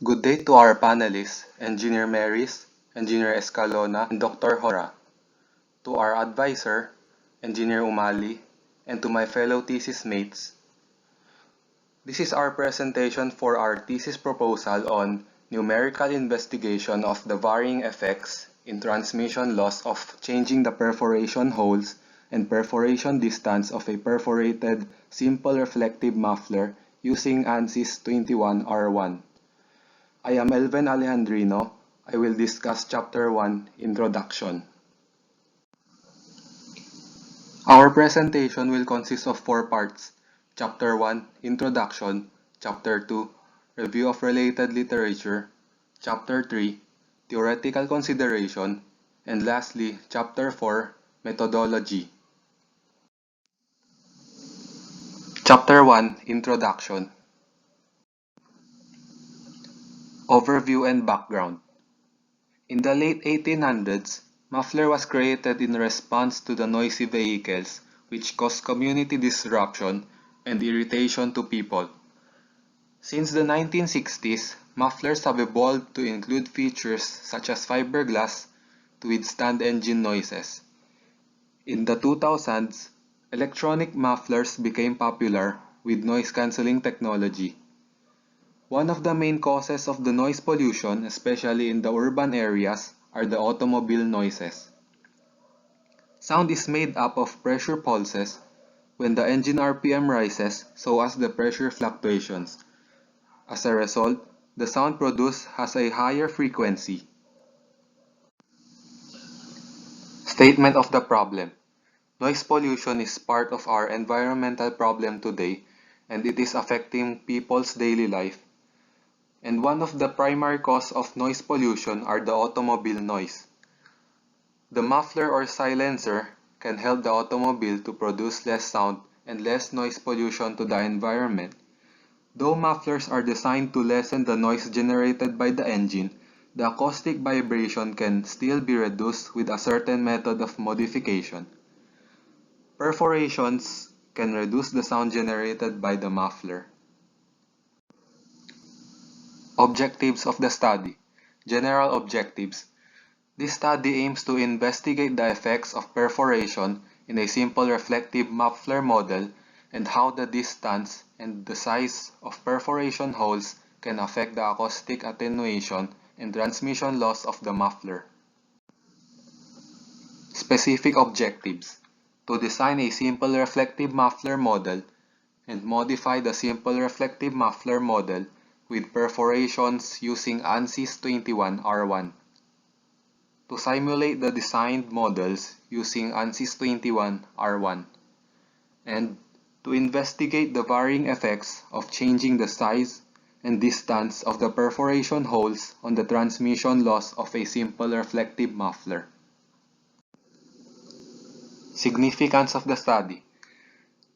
Good day to our panelists, Engineer Maris, Engineer Escalona, and Dr. Hora, to our advisor, Engineer Umali, and to my fellow thesis mates. This is our presentation for our thesis proposal on numerical investigation of the varying effects in transmission loss of changing the perforation holes and perforation distance of a perforated simple reflective muffler using Ansys 21R1. I am Elven Alejandrino. I will discuss Chapter 1, Introduction. Our presentation will consist of 4 parts. Chapter 1, Introduction. Chapter 2, Review of Related Literature. Chapter 3, Theoretical Consideration. And lastly, Chapter 4, Methodology. Chapter 1, Introduction. Overview and Background. In the late 1800s, Muffler was created in response to the noisy vehicles, which caused community disruption and irritation to people. Since the 1960s, mufflers have evolved to include features such as fiberglass to withstand engine noises. In the 2000s, electronic mufflers became popular with noise-canceling technology. One of the main causes of the noise pollution, especially in the urban areas, are the automobile noises. Sound is made up of pressure pulses when the engine RPM rises, so as the pressure fluctuations. As a result, the sound produced has a higher frequency. Statement of the problem. Noise pollution is part of our environmental problem today, and it is affecting people's daily life. And one of the primary causes of noise pollution are the automobile noise. The muffler or silencer can help the automobile to produce less sound and less noise pollution to the environment. Though mufflers are designed to lessen the noise generated by the engine, the acoustic vibration can still be reduced with a certain method of modification. Perforations can reduce the sound generated by the muffler. Objectives of the study. General objectives. This study aims to investigate the effects of perforation in a simple reflective muffler model and how the distance and the size of perforation holes can affect the acoustic attenuation and transmission loss of the muffler. Specific objectives. To design a simple reflective muffler model and modify the simple reflective muffler model with perforations using Ansys 21R1. To simulate the designed models using Ansys 21R1. And to investigate the varying effects of changing the size and distance of the perforation holes on the transmission loss of a simple reflective muffler. Significance of the study.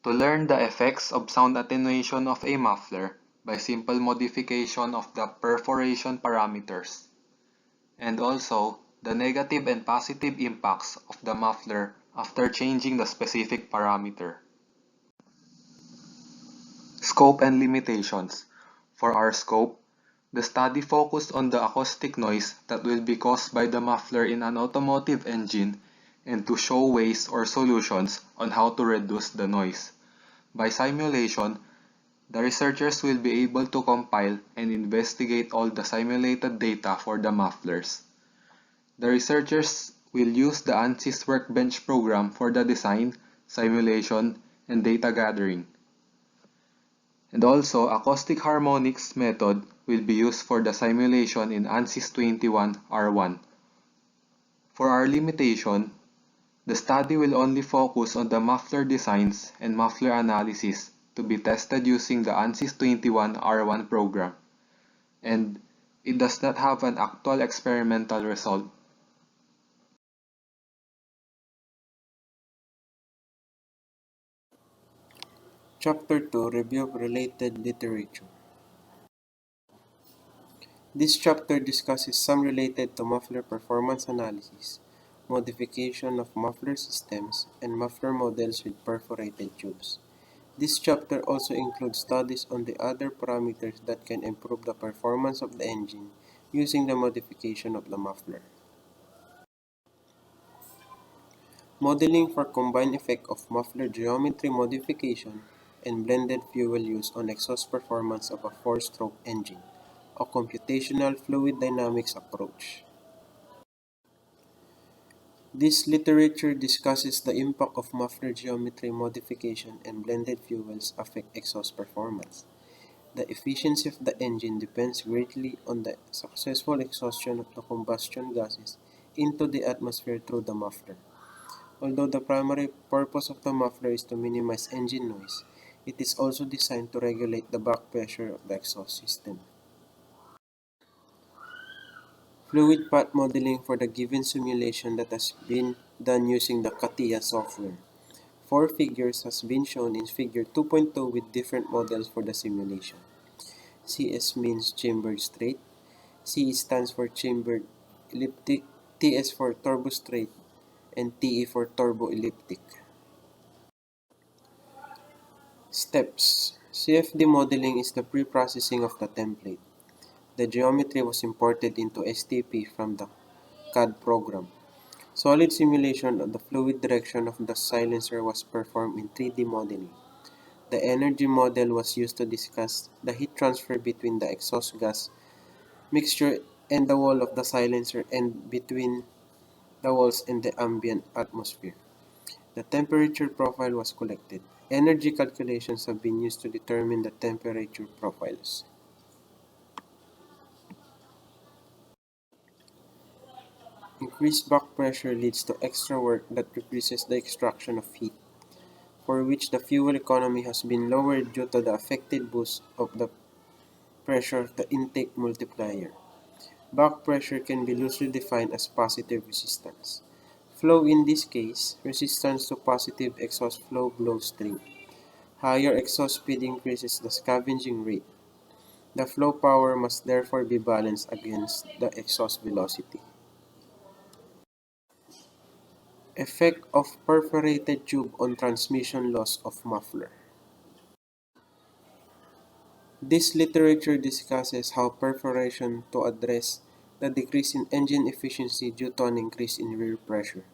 To learn the effects of sound attenuation of a muffler by simple modification of the perforation parameters, and also the negative and positive impacts of the muffler after changing the specific parameter. Scope and limitations. For our scope, the study focused on the acoustic noise that will be caused by the muffler in an automotive engine and to show ways or solutions on how to reduce the noise. By simulation, the researchers will be able to compile and investigate all the simulated data for the mufflers. The researchers will use the Ansys Workbench program for the design, simulation, and data gathering. And also, acoustic harmonics method will be used for the simulation in Ansys 21R1. For our limitation, the study will only focus on the muffler designs and muffler analysis to be tested using the Ansys 21R1 program, and it does not have an actual experimental result. Chapter 2, Review of Related Literature. This chapter discusses some related to muffler performance analysis, modification of muffler systems, and muffler models with perforated tubes. This chapter also includes studies on the other parameters that can improve the performance of the engine using the modification of the muffler. Modeling for combined effect of muffler geometry modification and blended fuel use on exhaust performance of a four-stroke engine, a computational fluid dynamics approach. This literature discusses the impact of muffler geometry modification and blended fuels affect exhaust performance. The efficiency of the engine depends greatly on the successful exhaustion of the combustion gases into the atmosphere through the muffler. Although the primary purpose of the muffler is to minimize engine noise, it is also designed to regulate the back pressure of the exhaust system. Fluid path modeling for the given simulation that has been done using the CATIA software. Four figures has been shown in figure 2.2 with different models for the simulation. CS means chambered straight, C stands for chambered elliptic, TS for turbo straight, and TE for turbo elliptic. Steps. CFD modeling is the pre-processing of the template. The geometry was imported into STP from the CAD program. Solid simulation of the fluid direction of the silencer was performed in 3D modeling. The energy model was used to discuss the heat transfer between the exhaust gas mixture and the wall of the silencer and between the walls and the ambient atmosphere. The temperature profile was collected. Energy calculations have been used to determine the temperature profiles. Increased back pressure leads to extra work that decreases the extraction of heat, for which the fuel economy has been lowered due to the affected boost of the pressure of the intake multiplier. Back pressure can be loosely defined as positive resistance. Flow in this case, resistance to positive exhaust flow blow stream. Higher exhaust speed increases the scavenging rate. The flow power must therefore be balanced against the exhaust velocity. Effect of perforated tube on transmission loss of muffler. This literature discusses how perforation to address the decrease in engine efficiency due to an increase in rear pressure.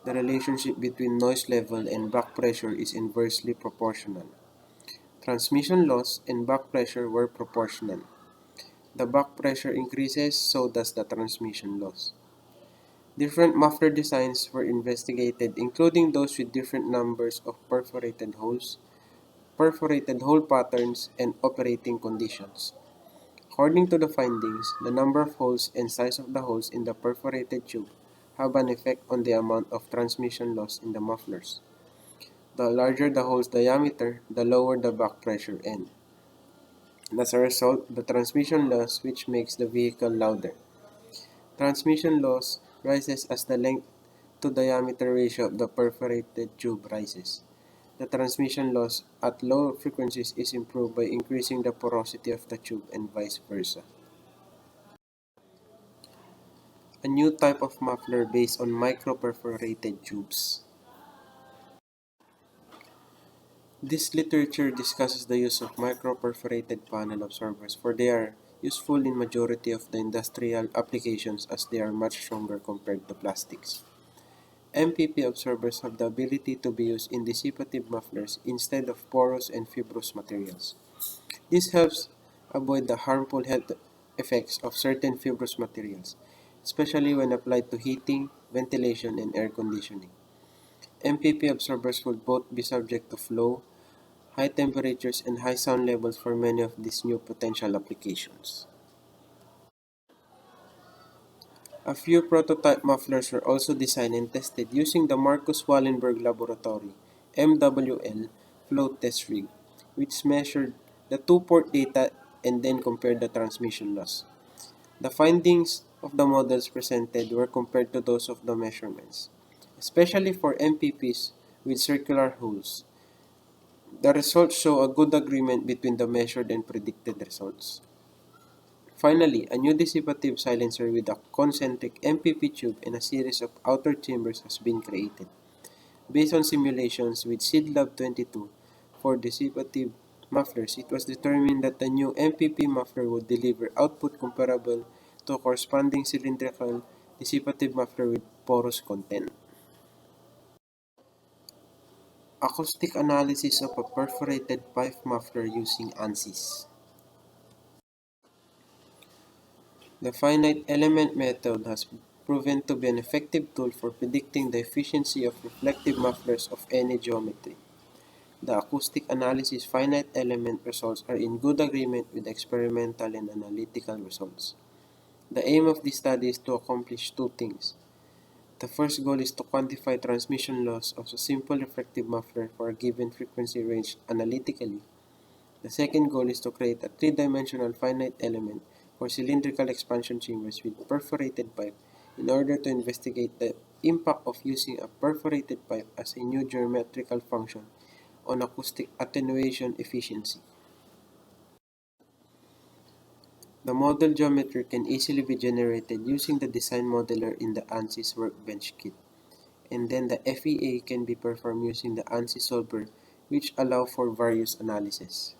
The relationship between noise level and back pressure is inversely proportional. Transmission loss and back pressure were proportional. The back pressure increases, so does the transmission loss. Different muffler designs were investigated, including those with different numbers of perforated hole patterns, and operating conditions. According to the findings, the number of holes and size of the holes in the perforated tube have an effect on the amount of transmission loss in the mufflers. The larger the hole's diameter, the lower the back pressure end. And as a result, the transmission loss, which makes the vehicle louder. Transmission loss rises as the length to diameter ratio of the perforated tube rises. The transmission loss at low frequencies is improved by increasing the porosity of the tube and vice versa. A new type of muffler based on micro-perforated tubes. This literature discusses the use of micro-perforated panel absorbers, for they are useful in majority of the industrial applications as they are much stronger compared to plastics. MPP absorbers have the ability to be used in dissipative mufflers instead of porous and fibrous materials. This helps avoid the harmful health effects of certain fibrous materials, especially when applied to heating, ventilation, and air conditioning. MPP absorbers will both be subject to flow, high temperatures, and high sound levels for many of these new potential applications. A few prototype mufflers were also designed and tested using the Marcus Wallenberg Laboratory (MWL) flow test rig, which measured the two-port data and then compared the transmission loss. The findings of the models presented were compared to those of the measurements, especially for MPPs with circular holes. The results show a good agreement between the measured and predicted results. Finally, a new dissipative silencer with a concentric MPP tube and a series of outer chambers has been created. Based on simulations with SeedLab 22, For dissipative mufflers, it was determined that the new MPP muffler would deliver output comparable to a corresponding cylindrical dissipative muffler with porous content. Acoustic analysis of a perforated pipe muffler using Ansys. The finite element method has proven to be an effective tool for predicting the efficiency of reflective mufflers of any geometry. The acoustic analysis finite element results are in good agreement with experimental and analytical results. The aim of this study is to accomplish two things. The first goal is to quantify transmission loss of a simple reflective muffler for a given frequency range analytically. The second goal is to create a three-dimensional finite element for cylindrical expansion chambers with perforated pipe in order to investigate the impact of using a perforated pipe as a new geometrical function on acoustic attenuation efficiency. The model geometry can easily be generated using the design modeler in the Ansys Workbench kit, and then the FEA can be performed using the Ansys solver, which allow for various analyses.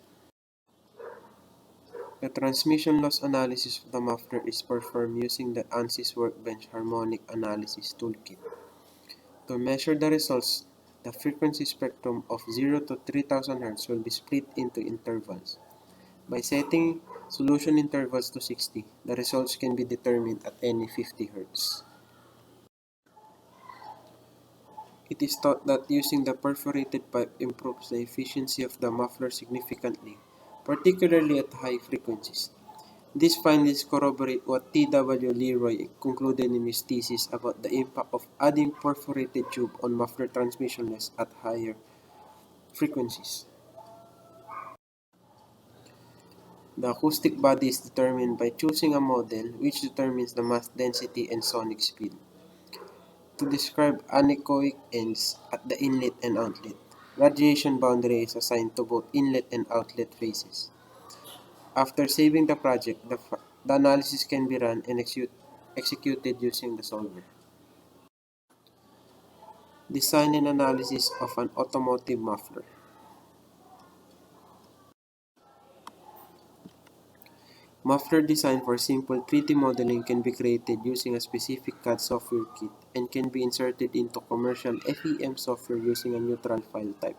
The transmission loss analysis of the muffler is performed using the Ansys Workbench Harmonic Analysis Toolkit. To measure the results, the frequency spectrum of 0 to 3000 Hz will be split into intervals. By setting solution intervals to 60, the results can be determined at any 50 Hz. It is thought that using the perforated pipe improves the efficiency of the muffler significantly, particularly at high frequencies. These findings corroborate what T.W. Leroy concluded in his thesis about the impact of adding perforated tube on muffler transmission loss at higher frequencies. The acoustic body is determined by choosing a model which determines the mass density and sonic speed. To describe anechoic ends at the inlet and outlet, radiation boundary is assigned to both inlet and outlet phases. After saving the project, the analysis can be run and executed using the solver. Design and analysis of an automotive muffler. Muffler design for simple 3D modeling can be created using a specific CAD software kit and can be inserted into commercial FEM software using a neutral file type.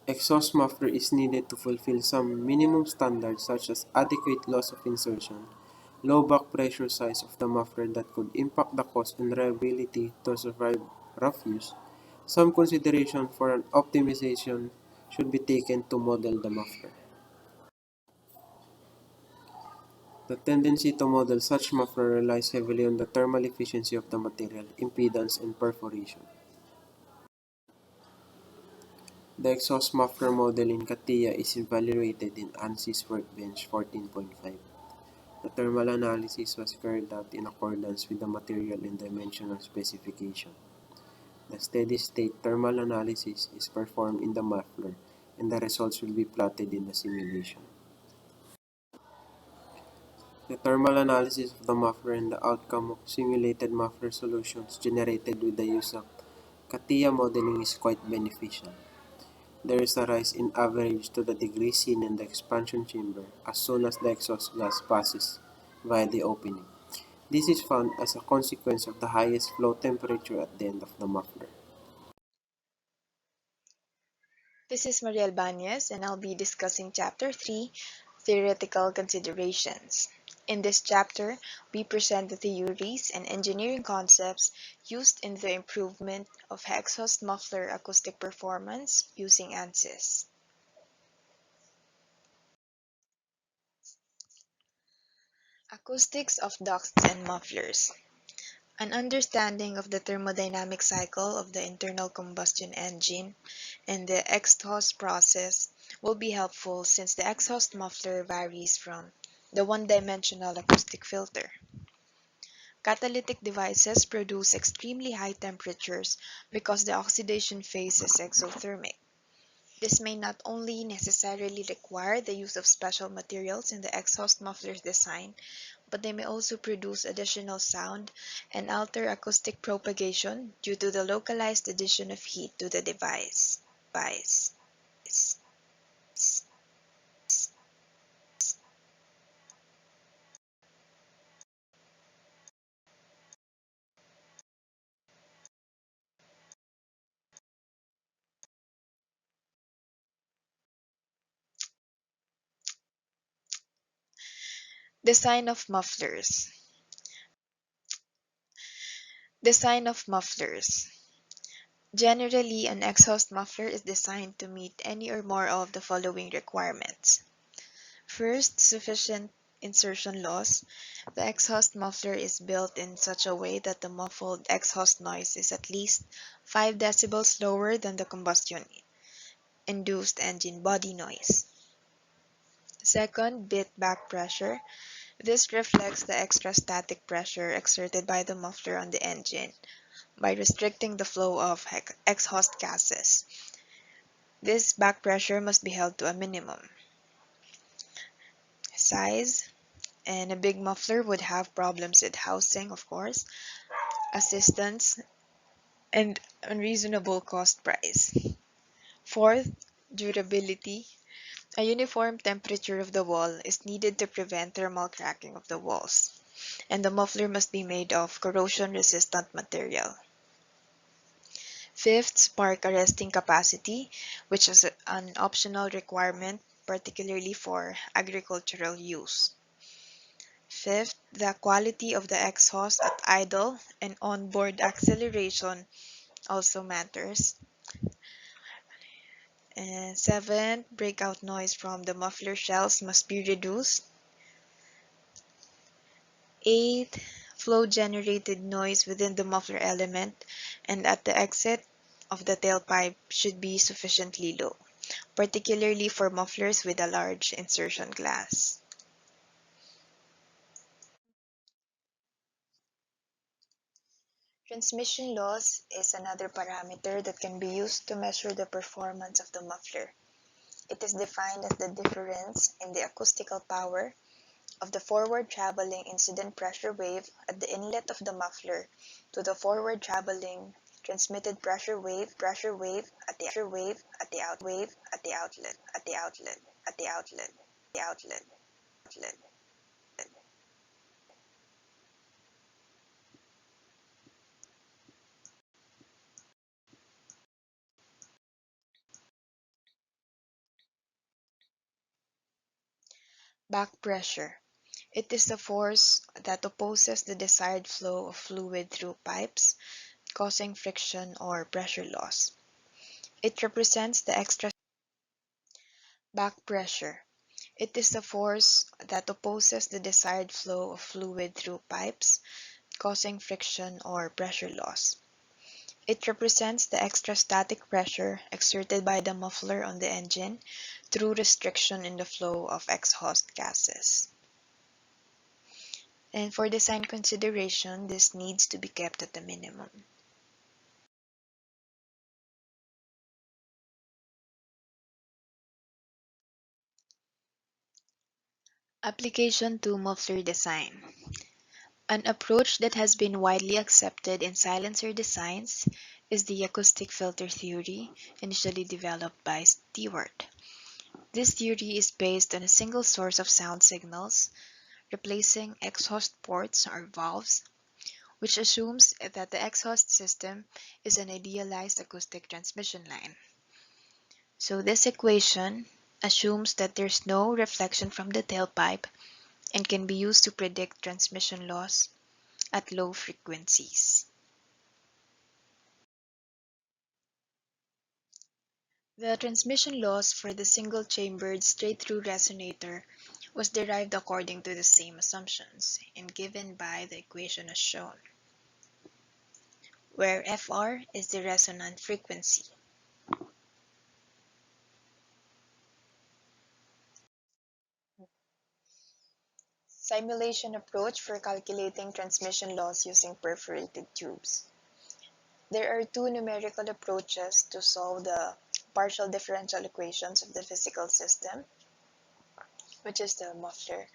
Exhaust muffler is needed to fulfill some minimum standards such as adequate loss of insertion, low back pressure size of the muffler that could impact the cost and reliability to survive rough use. Some consideration for an optimization should be taken to model the muffler. The tendency to model such muffler relies heavily on the thermal efficiency of the material, impedance, and perforation. The exhaust muffler model in CATIA is evaluated in ANSYS Workbench 14.5. The thermal analysis was carried out in accordance with the material and dimensional specification. The steady-state thermal analysis is performed in the muffler, and the results will be plotted in the simulation. The thermal analysis of the muffler and the outcome of simulated muffler solutions generated with the use of CATIA modeling is quite beneficial. There is a rise in average to the degree seen in the expansion chamber as soon as the exhaust gas passes via the opening. This is found as a consequence of the highest flow temperature at the end of the muffler. This is Mariel Banyes, and I'll be discussing Chapter 3, Theoretical Considerations. In this chapter, we present the theories and engineering concepts used in the improvement of exhaust muffler acoustic performance using Ansys. Acoustics of ducts and mufflers. An understanding of the thermodynamic cycle of the internal combustion engine and the exhaust process will be helpful since the exhaust muffler varies from the one-dimensional acoustic filter. Catalytic devices produce extremely high temperatures because the oxidation phase is exothermic. This may not only necessarily require the use of special materials in the exhaust muffler's design, but they may also produce additional sound and alter acoustic propagation due to the localized addition of heat to the device. Design of mufflers. Design of mufflers. Generally, an exhaust muffler is designed to meet any or more of the following requirements. First, sufficient insertion loss. The exhaust muffler is built in such a way that the muffled exhaust noise is at least 5 decibels lower than the combustion-induced engine body noise. Second, bit back pressure. This reflects the extra static pressure exerted by the muffler on the engine by restricting the flow of exhaust gases. This back pressure must be held to a minimum. Size, and a big muffler would have problems with housing, of course, assistance, and unreasonable cost price. Fourth, durability. A uniform temperature of the wall is needed to prevent thermal cracking of the walls, and the muffler must be made of corrosion-resistant material. Fifth, spark arresting capacity, which is an optional requirement, particularly for agricultural use. Fifth, the quality of the exhaust at idle and onboard acceleration also matters. And seventh, breakout noise from the muffler shells must be reduced. Eighth, flow-generated noise within the muffler element and at the exit of the tailpipe should be sufficiently low, particularly for mufflers with a large insertion glass. Transmission loss is another parameter that can be used to measure the performance of the muffler. It is defined as the difference in the acoustical power of the forward traveling incident pressure wave at the inlet of the muffler to the forward traveling transmitted pressure wave at the outlet. Back pressure. It is the force that opposes the desired flow of fluid through pipes, causing friction or pressure loss. It represents the extra back pressure. It is the force that opposes the desired flow of fluid through pipes, causing friction or pressure loss. It represents the extra static pressure exerted by the muffler on the engine through restriction in the flow of exhaust gases. And for design consideration, this needs to be kept at a minimum. Application to muffler design. An approach that has been widely accepted in silencer designs is the acoustic filter theory, initially developed by Stewart. This theory is based on a single source of sound signals, replacing exhaust ports or valves, which assumes that the exhaust system is an idealized acoustic transmission line. So this equation assumes that there's no reflection from the tailpipe and can be used to predict transmission loss at low frequencies. The transmission loss for the single-chambered straight-through resonator was derived according to the same assumptions and given by the equation as shown, where Fr is the resonant frequency. Simulation approach for calculating transmission loss using perforated tubes. There are two numerical approaches to solve the partial differential equations of the physical system, which is the muffler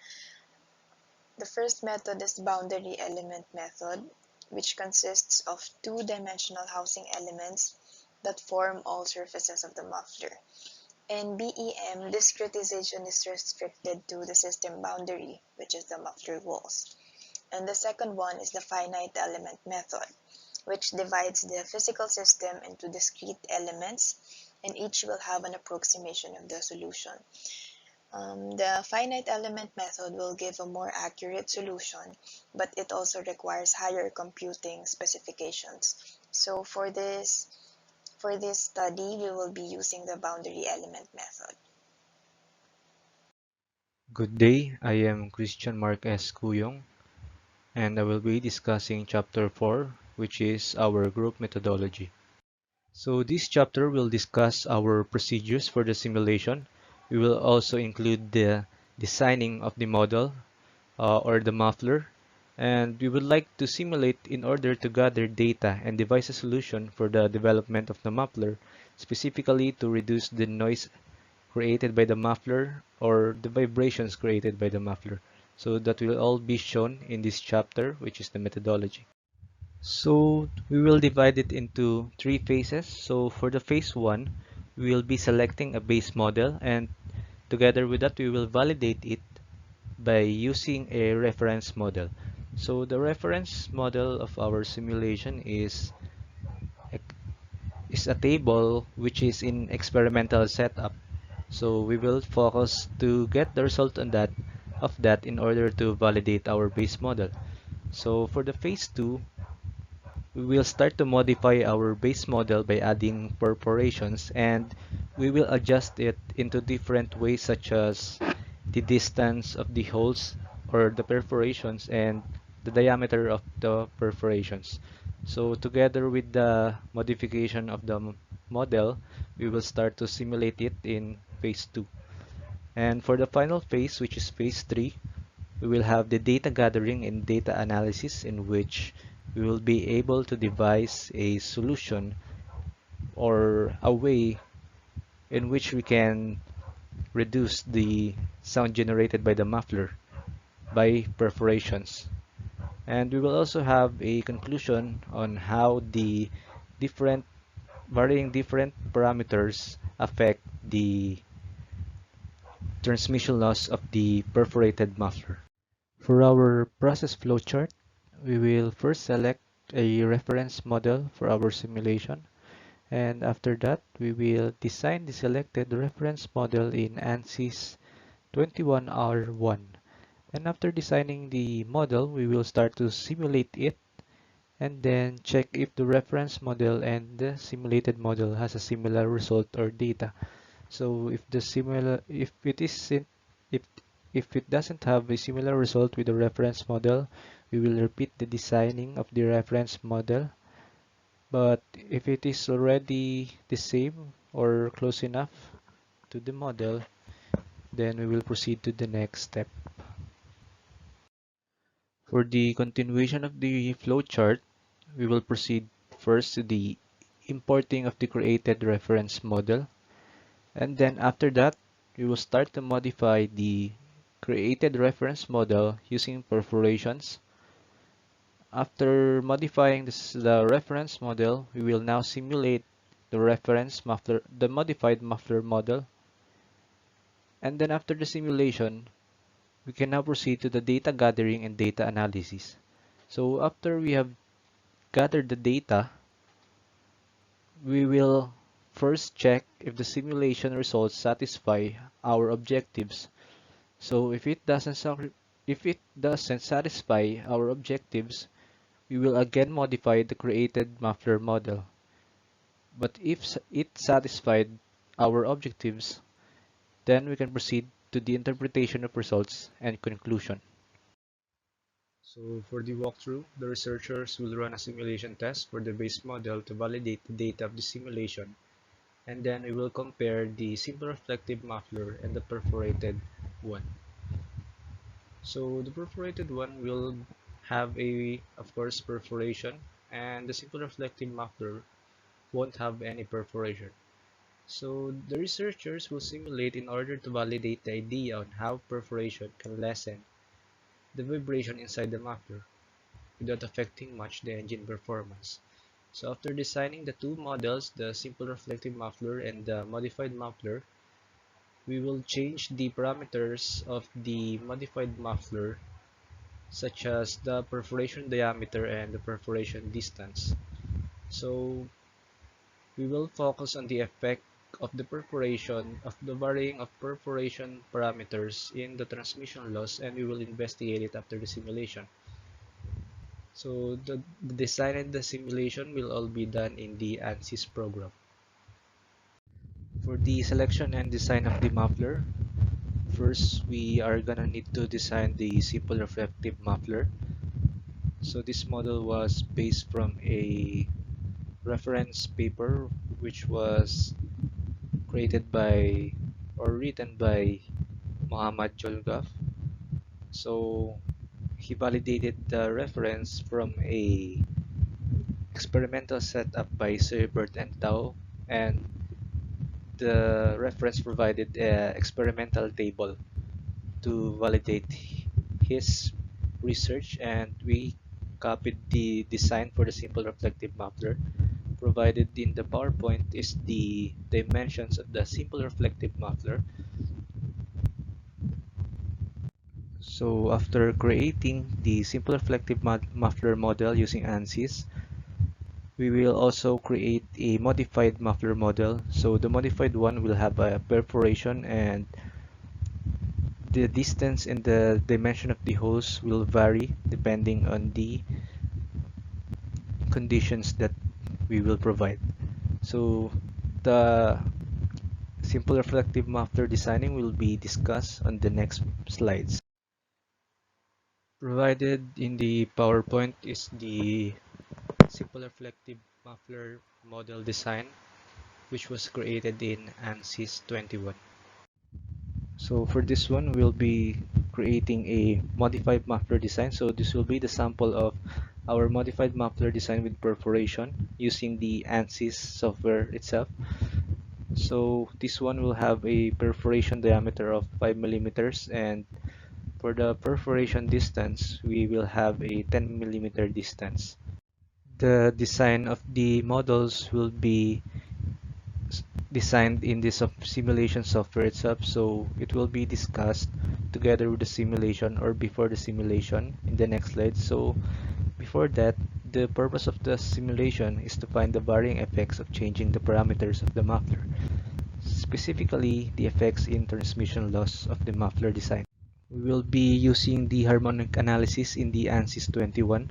The first method is the boundary element method, which consists of two-dimensional housing elements that form all surfaces of the muffler. In BEM, discretization is restricted to the system boundary, which is the muffler walls. And the second one is the finite element method, which divides the physical system into discrete elements, and each will have an approximation of the solution. The finite element method will give a more accurate solution, but it also requires higher computing specifications. So for this study, we will be using the boundary element method. Good day, I am Christian Mark S. Kuyong, and I will be discussing Chapter 4, which is our group methodology. So this chapter will discuss our procedures for the simulation. We will also include the designing of the model or the muffler, and we would like to simulate in order to gather data and devise a solution for the development of the muffler, specifically to reduce the noise created by the muffler or the vibrations created by the muffler. So that will all be shown in this chapter, which is the methodology. So we will divide it into three phases. So for the phase 1, we will be selecting a base model, and together with that we will validate it by using a reference model. So the reference model of our simulation is a table which is in experimental setup. So we will focus to get the result on that in order to validate our base model. So for the phase 2, we will start to modify our base model by adding perforations, and we will adjust it into different ways, such as the distance of the holes or the perforations and the diameter of the perforations. So together with the modification of the model, we will start to simulate it in phase 2. And for the final phase, which is phase 3, we will have the data gathering and data analysis, in which we will be able to devise a solution or a way in which we can reduce the sound generated by the muffler by perforations. And we will also have a conclusion on how the different varying different parameters affect the transmission loss of the perforated muffler. For our process flowchart, we will first select a reference model for our simulation, and after that we will design the selected reference model in Ansys 21R1. And after designing the model, we will start to simulate it and then check if the reference model and the simulated model has a similar result or data. So if if it doesn't have a similar result with the reference model, we will repeat the designing of the reference model. But if it is already the same or close enough to the model, then we will proceed to the next step. For the continuation of the flowchart, we will proceed first to the importing of the created reference model, and then after that, we will start to modify the created reference model using perforations. After modifying the reference model, we will now simulate the modified muffler model. And then after the simulation, we can now proceed to the data gathering and data analysis. So after we have gathered the data, we will first check if the simulation results satisfy our objectives. So if it doesn't satisfy our objectives, we will again modify the created muffler model. But if it satisfied our objectives, then we can proceed to the interpretation of results and conclusion. So for the walkthrough, the researchers will run a simulation test for the base model to validate the data of the simulation, and then we will compare the simple reflective muffler and the perforated one. So the perforated one will have of course, perforation, and the simple reflective muffler won't have any perforation. So the researchers will simulate in order to validate the idea on how perforation can lessen the vibration inside the muffler without affecting much the engine performance. So after designing the two models, the simple reflective muffler and the modified muffler, we will change the parameters of the modified muffler, such as the perforation diameter and the perforation distance. So we will focus on the effect of the perforation of the varying of perforation parameters in the transmission loss, and we will investigate it after the simulation. So the design and the simulation will all be done in the Ansys program. For the selection and design of the muffler, first we are gonna need to design the simple reflective muffler. So this model was based from a reference paper which was created by or written by Muhammad Jolgaf. So he validated the reference from a experimental setup by Seibert and Tao, and the reference provided an experimental table to validate his research, and we copied the design for the simple reflective muffler. Provided in the PowerPoint is the dimensions of the simple reflective muffler. So after creating the simple reflective muffler model using Ansys, we will also create a modified muffler model. So the modified one will have a perforation, and the distance and the dimension of the holes will vary depending on the conditions that we will provide. So the simple reflective muffler designing will be discussed on the next slides. Provided in the PowerPoint is the simple reflective muffler model design, which was created in ANSYS 21. So for this one, we'll be creating a modified muffler design. So this will be the sample of our modified muffler design with perforation using the ANSYS software itself. So this one will have a perforation diameter of 5 millimeters, and for the perforation distance, we will have a 10 millimeter distance. The design of the models will be designed in this simulation software itself, so it will be discussed together with the simulation or before the simulation in the next slide. So before that, the purpose of the simulation is to find the varying effects of changing the parameters of the muffler, specifically the effects in transmission loss of the muffler design. We will be using the harmonic analysis in the ANSYS 21.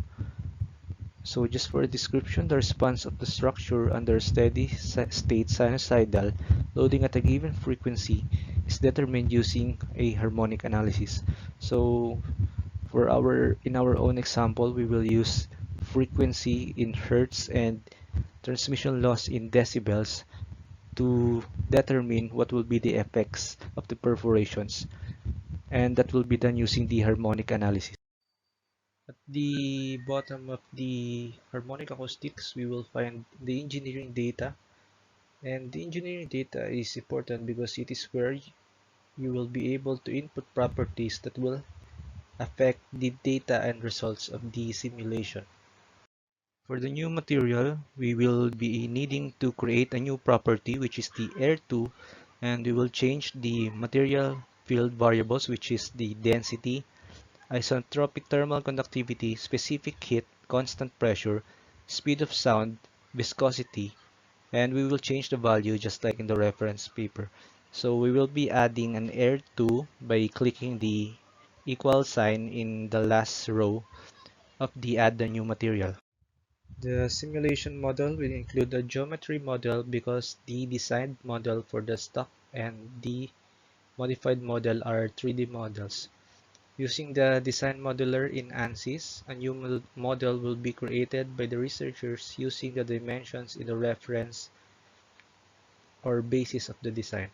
So just for a description, the response of the structure under steady state sinusoidal loading at a given frequency is determined using a harmonic analysis. So in our own example, we will use frequency in hertz and transmission loss in decibels to determine what will be the effects of the perforations, and that will be done using the harmonic analysis. At the bottom of the harmonic acoustics, we will find the engineering data. And the engineering data is important because it is where you will be able to input properties that will affect the data and results of the simulation. For the new material, we will be needing to create a new property, which is the air2, and we will change the material field variables, which is the density, isentropic thermal conductivity, specific heat, constant pressure, speed of sound, viscosity, and we will change the value just like in the reference paper. So we will be adding an air2 by clicking the equal sign in the last row of the add the new material. The simulation model will include a geometry model because the designed model for the stock and the modified model are 3D models. Using the design modeler in Ansys, a new model will be created by the researchers using the dimensions in the reference or basis of the design.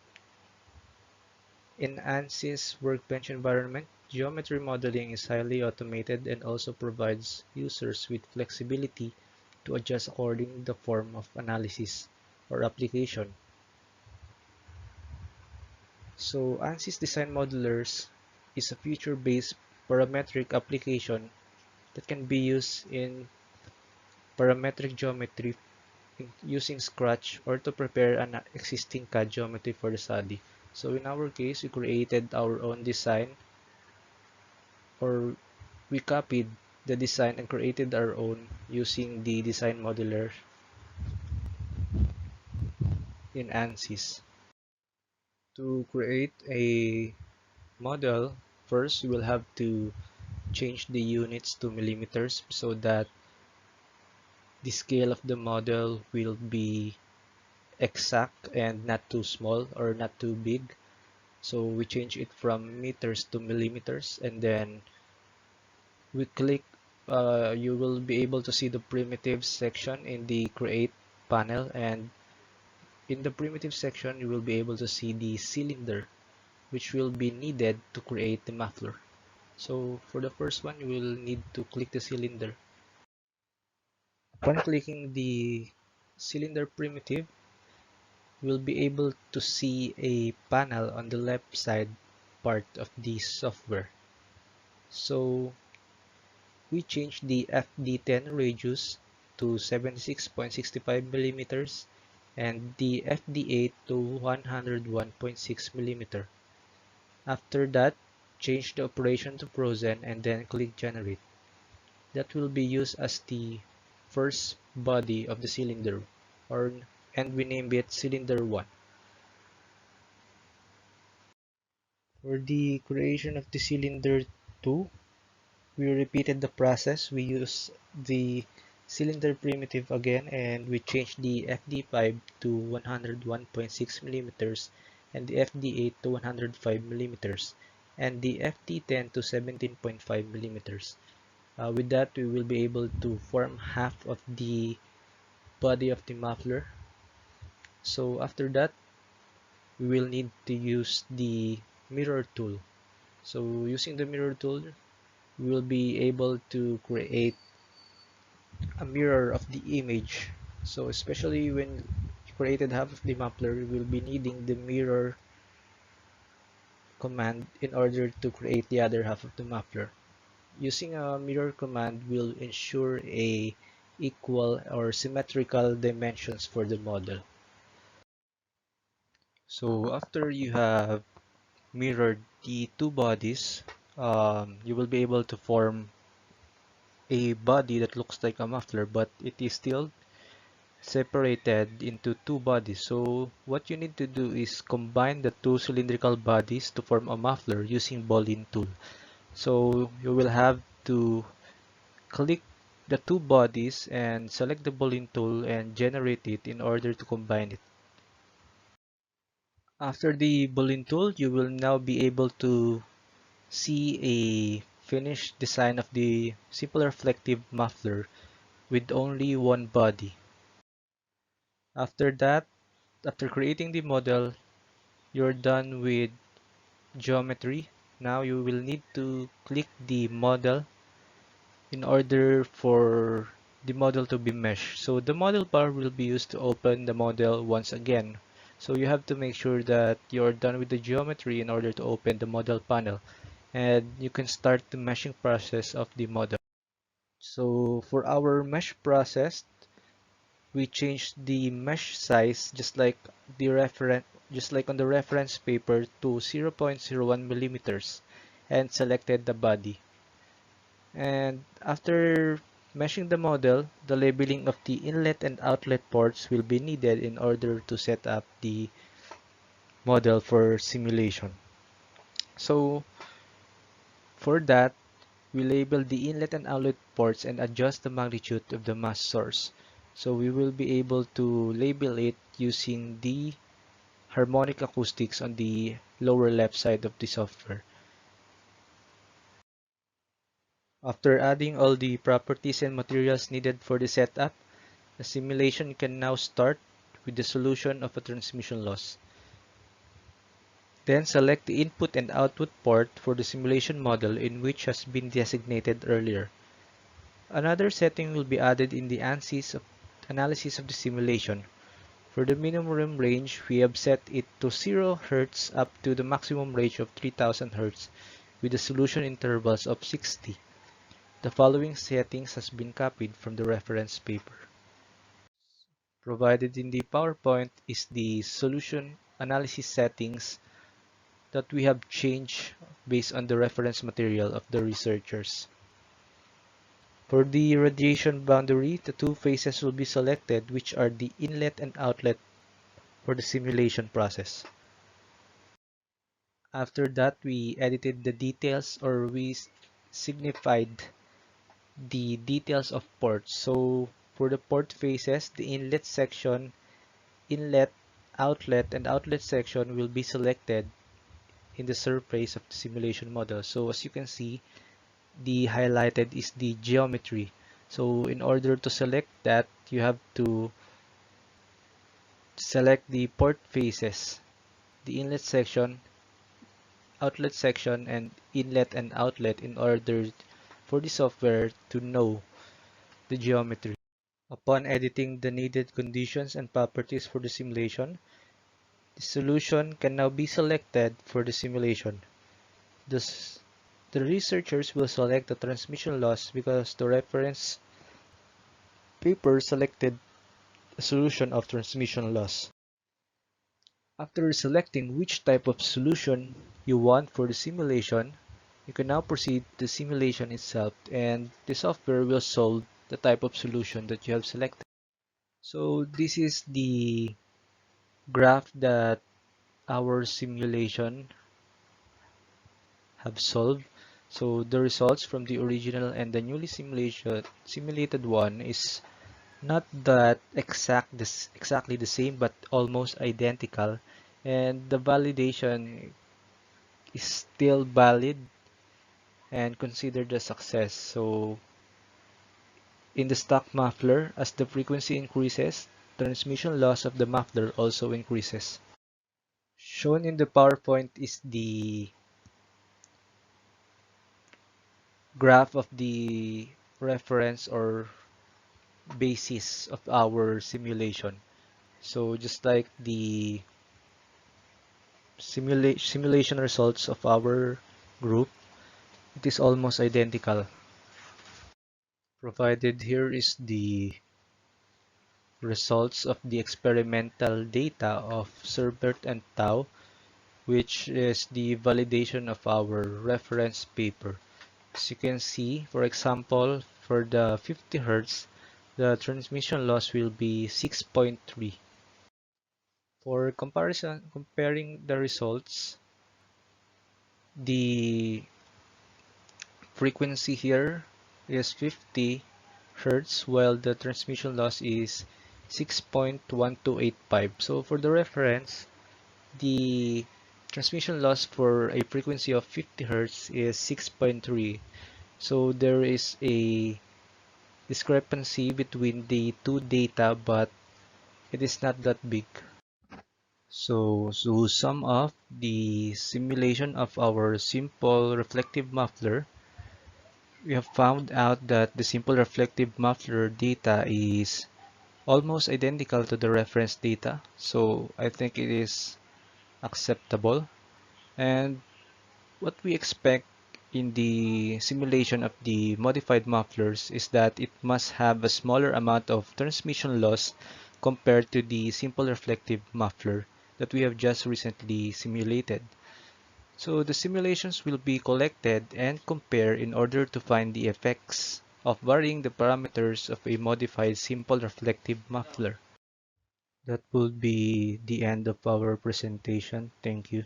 In Ansys Workbench environment, geometry modeling is highly automated and also provides users with flexibility to adjust according to the form of analysis or application. So Ansys Design Modelers is a feature-based parametric application that can be used in parametric geometry using Scratch or to prepare an existing CAD geometry for the study. So in our case, we created our own design, or we copied the design and created our own using the design modeler in Ansys. To create a model, first we will have to change the units to millimeters so that the scale of the model will be exact and not too small or not too big. So we change it from meters to millimeters, and then we click, you will be able to see the primitives section in the create panel, and in the primitive section you will be able to see the cylinder which will be needed to create the muffler. So for the first one, you will need to click the cylinder. Upon clicking the cylinder primitive, you will be able to see a panel on the left side part of the software. So we changed the FD10 radius to 76.65 millimeters and the FD8 to 101.6 millimeter. After that, change the operation to frozen and then click generate. That will be used as the first body of the cylinder, and we name it cylinder 1. For the creation of the cylinder 2, we repeated the process. We use the cylinder primitive again, and we changed the FD5 to 101.6 millimeters and the FD8 to 105 millimeters and the FD10 to 17.5 millimeters. With that, we will be able to form half of the body of the muffler. So after that, we will need to use the mirror tool. So using the mirror tool, we will be able to create a mirror of the image. So especially when you created half of the muffler, we will be needing the mirror command in order to create the other half of the muffler. Using a mirror command will ensure a equal or symmetrical dimensions for the model. So after you have mirrored the two bodies, you will be able to form a body that looks like a muffler, but it is still separated into two bodies. So what you need to do is combine the two cylindrical bodies to form a muffler using Boolean tool. So you will have to click the two bodies and select the Boolean tool and generate it in order to combine it. After the Boolean tool, you will now be able to see a finished design of the simple reflective muffler with only one body. After that, after creating the model, you're done with geometry. Now you will need to click the model in order for the model to be meshed. So the model bar will be used to open the model once again. So you have to make sure that you're done with the geometry in order to open the model panel, and you can start the meshing process of the model. So for our mesh process, we changed the mesh size just like on the reference paper to 0.01 millimeters and selected the body. And after meshing the model, the labeling of the inlet and outlet ports will be needed in order to set up the model for simulation. So for that, we label the inlet and outlet ports and adjust the magnitude of the mass source. So we will be able to label it using the harmonic acoustics on the lower left side of the software. After adding all the properties and materials needed for the setup, the simulation can now start with the solution of a transmission loss. Then select the input and output port for the simulation model in which has been designated earlier. Another setting will be added in the Ansys analysis of the simulation. For the minimum range, we have set it to 0 Hz up to the maximum range of 3000 Hz. with the solution intervals of 60. The following settings has been copied from the reference paper. Provided in the PowerPoint is the solution analysis settings that we have changed based on the reference material of the researchers. For the radiation boundary, the two phases will be selected, which are the inlet and outlet for the simulation process. After that, we edited the details, or we signified the details of ports. So for the port phases, the inlet section, inlet, outlet, and outlet section will be selected in the surface of the simulation model. So as you can see, the highlighted is the geometry. So in order to select that, you have to select the port faces, the inlet section, outlet section, and inlet and outlet in order for the software to know the geometry. Upon editing the needed conditions and properties for the simulation, the solution can now be selected for the simulation. Thus, the researchers will select the transmission loss because the reference paper selected a solution of transmission loss. After selecting which type of solution you want for the simulation, you can now proceed to the simulation itself, and the software will solve the type of solution that you have selected. So this is the graph that our simulation have solved. So the results from the original and the newly simulated one is not that exactly the same, but almost identical, and the validation is still valid and considered a success. So in the stock muffler, as the frequency increases, transmission loss of the muffler also increases. Shown in the PowerPoint is the graph of the reference or basis of our simulation. So just like the simulation results of our group, it is almost identical. Provided here is the results of the experimental data of Serbert and Tau, which is the validation of our reference paper. As you can see, for example, for the 50 Hz, the transmission loss will be 6.3. For comparison, comparing the results, the frequency here is 50 Hz while the transmission loss is 6.1285. So for the reference, the transmission loss for a frequency of 50 Hz is 6.3. So there is a discrepancy between the two data, but it is not that big. So to sum up the simulation of our simple reflective muffler, we have found out that the simple reflective muffler data is almost identical to the reference data. So I think it is acceptable. And what we expect in the simulation of the modified mufflers is that it must have a smaller amount of transmission loss compared to the simple reflective muffler that we have just recently simulated. So the simulations will be collected and compared in order to find the effects of varying the parameters of a modified simple reflective muffler. That will be the end of our presentation. Thank you.